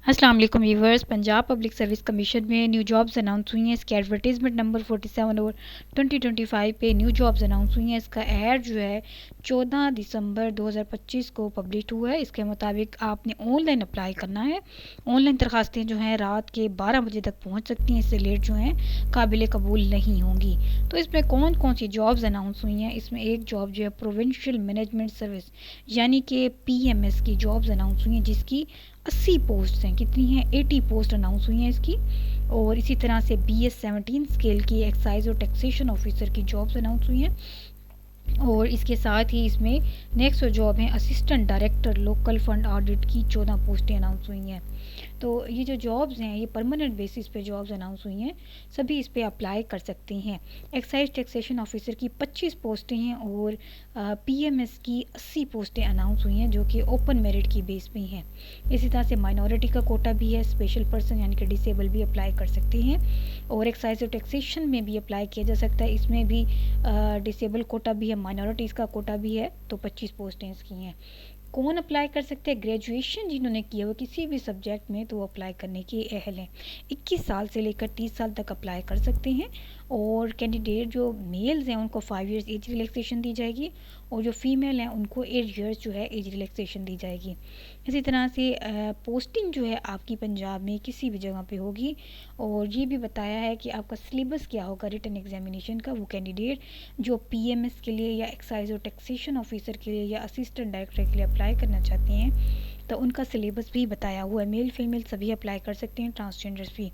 अस्सलाम वालेकुम viewers. Punjab public service commission में न्यू जॉब्स अनाउंस हुई हैं। इसके एडवर्टीज़मेंट नंबर 47 और 2025 पे न्यू जॉब्स अनाउंस हुई हैं। इसका ऐड जो है 14 दिसंबर 2025 को पब्लिश हुआ है। इसके मुताबिक आपने ऑनलाइन अप्लाई करना है। ऑनलाइन दरखास्तें जो हैं रात के 12 बजे तक पहुँच सकती हैं। इससे लेट जो हैं काबिल कबूल नहीं होंगी। तो इसमें कौन कौन सी जॉब्स अनाउंस हुई हैं? इसमें एक जॉब जो है प्रोविंशियल मैनेजमेंट सर्विस यानी कि PMS की जॉब्स अनाउंस हुई हैं, जिसकी 80 पोस्ट हैं। कितनी हैं? 80 पोस्ट अनाउंस हुई हैं इसकी। और इसी तरह से BS17 स्केल की एक्साइज और टैक्सेशन ऑफिसर की जॉब्स अनाउंस हुई हैं। और इसके साथ ही इसमें नेक्स्ट जॉब है assistant director local fund audit की 14 पोस्टें अनाउंस हुई हैं। तो ये जो जॉब्स हैं ये परमानेंट बेसिस पे जॉब्स अनाउंस हुई हैं। सभी इस पे अप्लाई कर सकते हैं। एक्साइज टैक्सेशन ऑफिसर की 25 पोस्टें हैं और PMS की 80 पोस्टें अनाउंस हुई हैं, जो कि ओपन मेरिट की बेस पे हैं। इसी तरह से माइनॉरिटी का कोटा भी है। स्पेशल पर्सन यानी कि डिसेबल भी अप्लाई कर सकते हैं। और एक्साइज और टैक्सेशन में भी अप्लाई किया जा सकता है। इसमें भी डिसेबल कोटा भी है, माइनॉरिटीज़ का कोटा भी है। तो 25 पोस्टें इसकी हैं। कौन अप्लाई कर सकते हैं? ग्रेजुएशन जिन्होंने किया हो किसी भी सब्जेक्ट में तो वो अप्लाई करने के अहल हैं। 21 साल से लेकर 30 साल तक अप्लाई कर सकते हैं। और कैंडिडेट जो मेल्स हैं उनको 5 इयर्स एज रिलैक्सेशन दी जाएगी और जो फीमेल हैं उनको 8 इयर्स जो है एज रिलैक्सेशन दी जाएगी। इसी तरह से पोस्टिंग जो है आपकी पंजाब में किसी भी जगह पे होगी। और ये भी बताया है कि आपका सिलेबस क्या होगा रिटन एग्जामिनेशन का। वो कैंडिडेट जो PMS के लिए या एक्साइज और टैक्सेशन ऑफिसर के लिए या असिस्टेंट डायरेक्टर के लिए अप्लाई करना चाहते हैं तो उनका सिलेबस भी बताया हुआ है। मेल फीमेल सभी अप्लाई कर सकते हैं, ट्रांसजेंडर्स भी।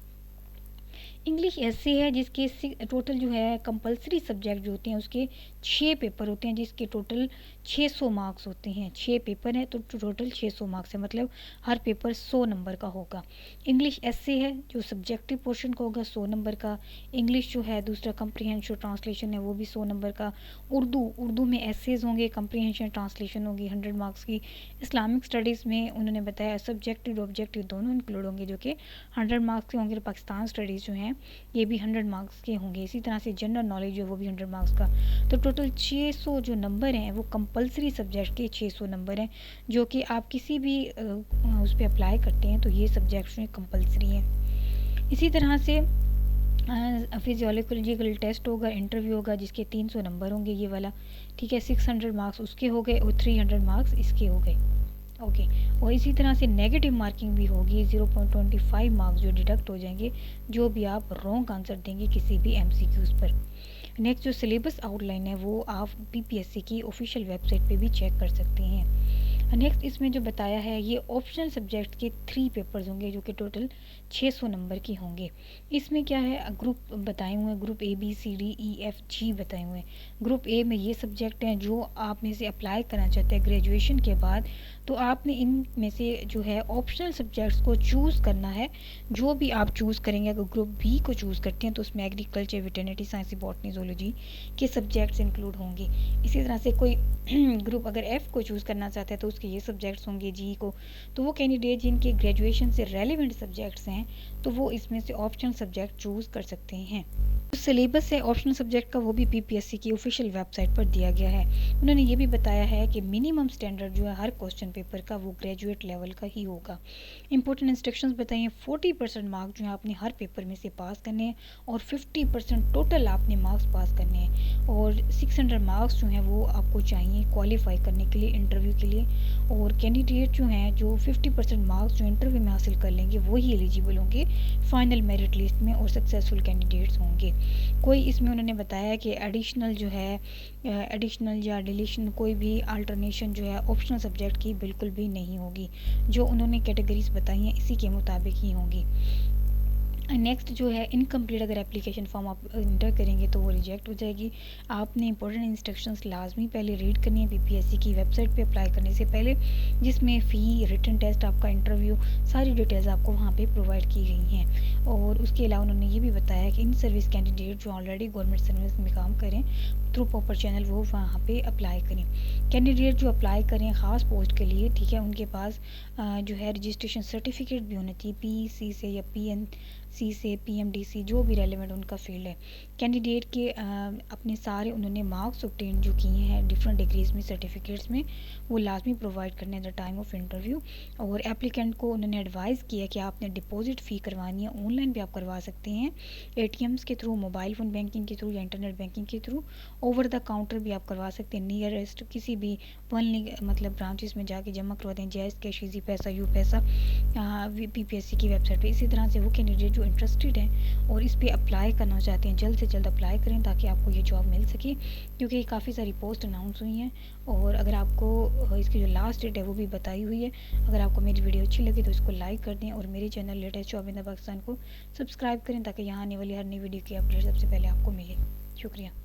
इंग्लिश ऐसे है जिसके टोटल जो है कंपलसरी सब्जेक्ट जो होते हैं उसके 6 पेपर होते हैं, जिसके टोटल 600 मार्क्स होते हैं। 6 पेपर हैं तो टोटल 600 मार्क्स है, मतलब हर पेपर 100 नंबर का होगा। इंग्लिश ऐसे है जो सब्जेक्टिव पोर्शन का होगा 100 नंबर का। इंग्लिश जो है दूसरा कंप्रीहेंशन ट्रांसलेशन है वो भी 100 नंबर का। उर्दू में एसेज होंगे, कंप्रीहेंशन ट्रांसलेशन होगी 100 मार्क्स की। इस्लामिक स्टडीज़ में उन्होंने बताया सब्जेक्टिव ऑब्जेक्टिव दोनों इंक्लूड होंगे, जो कि 100 मार्क्स के होंगे। पाकिस्तान स्टडीज़ जो हैं ये भी 100 मार्क्स के होंगे। इसी तरह से जनरल नॉलेज जो है वो भी 100 मार्क्स का। तो टोटल 600 जो नंबर हैं वो कंपलसरी सब्जेक्ट के 600 नंबर हैं, जो कि आप किसी भी उस पर अप्लाई करते हैं तो ये सब्जेक्ट्स में कंपलसरी हैं। इसी तरह से फिजियोलॉजिकल टेस्ट होगा, इंटरव्यू होगा, जिसके 300 नंबर होंगे ये वाला। ठीक है, 600 मार्क्स उसके हो गए और 300 मार्क्स इसके हो गए। ओके। और इसी तरह से नेगेटिव मार्किंग भी होगी, 0.25 मार्क्स जो डिडक्ट हो जाएंगे जो भी आप रॉन्ग आंसर देंगे किसी भी MCQs पर। नेक्स्ट जो सिलेबस आउटलाइन है वो आप PPSC की ऑफिशियल वेबसाइट पे भी चेक कर सकते हैं। नेक्स्ट इसमें जो बताया है ये ऑप्शनल सब्जेक्ट के 3 पेपर्स होंगे, जो कि टोटल 600 नंबर के होंगे। इसमें क्या है, ग्रुप बताए हुए हैं, ग्रुप ABCDEFG बताए हुए हैं। ग्रुप A में ये सब्जेक्ट हैं जो आप में से अप्लाई करना चाहते हैं ग्रेजुएशन के बाद, तो आपने इन में से जो है ऑप्शनल सब्जेक्ट्स को चूज़ करना है। जो भी आप चूज़ करेंगे, अगर ग्रुप B को चूज़ करते हैं तो उसमें agriculture, veterinary science, botany, zoology के सब्जेक्ट्स इंक्लूड होंगे। इसी तरह से कोई ग्रुप अगर F को चूज़ करना चाहता है तो उसके ये सब्जेक्ट्स होंगे। G को तो वो कैंडिडेट जिनके ग्रेजुएशन से रेलिवेंट सब्जेक्ट्स हैं तो वो इसमें से ऑप्शनल सब्जेक्ट चूज़ कर सकते हैं। जो सिलेबस है ऑप्शनल सब्जेक्ट का वो भी PPSC की ऑफिशियल वेबसाइट पर दिया गया है। उन्होंने ये भी बताया है कि मिनिमम स्टैंडर्ड जो है हर क्वेश्चन पेपर का वो ग्रेजुएट लेवल का ही होगा। इंपॉर्टेंट इंस्ट्रक्शंस बताइए, 40% मार्क्स जो है आपने हर पेपर में से पास करने हैं और 50% टोटल आपने मार्क्स पास करने हैं। और 600 मार्क्स जो हैं वो आपको चाहिए क्वालिफाई करने के लिए, इंटरव्यू के लिए। और कैंडिडेट जो हैं जो 50% मार्क्स जो इंटरव्यू में हासिल कर लेंगे वही एलिजिबल होंगे फाइनल मेरिट लिस्ट में और सक्सेसफुल कैंडिडेट्स होंगे। कोई इसमें उन्होंने बताया कि एडिशनल जो है एडिशनल या डिलीशन कोई भी अल्टरनेशन जो है ऑप्शनल सब्जेक्ट की बिल्कुल भी नहीं होगी। जो उन्होंने कैटेगरीज बताई हैं इसी के मुताबिक ही होंगी। नेक्स्ट जो है इनकम्प्लीट अगर एप्लीकेशन फॉर्म आप इंटर करेंगे तो वो रिजेक्ट हो जाएगी। आपने इंपॉर्टेंट इंस्ट्रक्शंस लाजमी पहले रीड करनी है PPSC की वेबसाइट पे अप्लाई करने से पहले, जिसमें फ़ी, रिटन टेस्ट, आपका इंटरव्यू, सारी डिटेल्स आपको वहाँ पे प्रोवाइड की गई हैं। और उसके अलावा उन्होंने ये भी बताया कि इन सर्विस कैंडिडेट जो ऑलरेडी गवर्नमेंट सर्विस में काम करें थ्रू प्रॉपर चैनल वो वहाँ पे अप्लाई करें। कैंडिडेट जो अप्लाई करें ख़ास पोस्ट के लिए, ठीक है, उनके पास जो है रजिस्ट्रेशन सर्टिफिकेट भी होना चाहिए PEC से या सी से PMDC जो भी रेलिवेंट उनका फील्ड है। कैंडिडेट के अपने सारे उन्होंने मार्क्स ऑब्टेन जो किए हैं डिफरेंट डिग्रीज में, सर्टिफिकेट्स में, वो लाजमी प्रोवाइड करने द टाइम ऑफ इंटरव्यू। और एप्लीकेंट को उन्होंने एडवाइस किया कि आपने डिपॉजिट फ़ी करवानी है, ऑनलाइन भी आप करवा सकते हैं, ATMs के थ्रू, मोबाइल फ़ोन बैंकिंग के थ्रू या इंटरनेट बैंकिंग के थ्रू, ओवर द काउंटर भी आप करवा सकते हैं, नियरेस्ट किसी भी मतलब ब्रांचेस में जाके जमा करवा दें, जैज़ कैश, इजी पैसा, यू पैसा, PPSC की वेबसाइट पे। इसी तरह से वो कैंडिडेट जो इंटरेस्टेड हैं और इस पे अप्लाई करना चाहते हैं, जल्द से जल्द अप्लाई करें ताकि आपको ये जॉब मिल सके, क्योंकि काफ़ी सारी पोस्ट अनाउंस हुई हैं। और अगर आपको इसकी जो लास्ट डेट है वो भी बताई हुई है। अगर आपको मेरी वीडियो अच्छी लगी तो इसको लाइक कर दें और मेरे channel latest job in the Pakistan को सब्सक्राइब करें ताकि यहाँ आने वाली हर नई वीडियो की अपडेट सबसे पहले आपको मिले। शुक्रिया।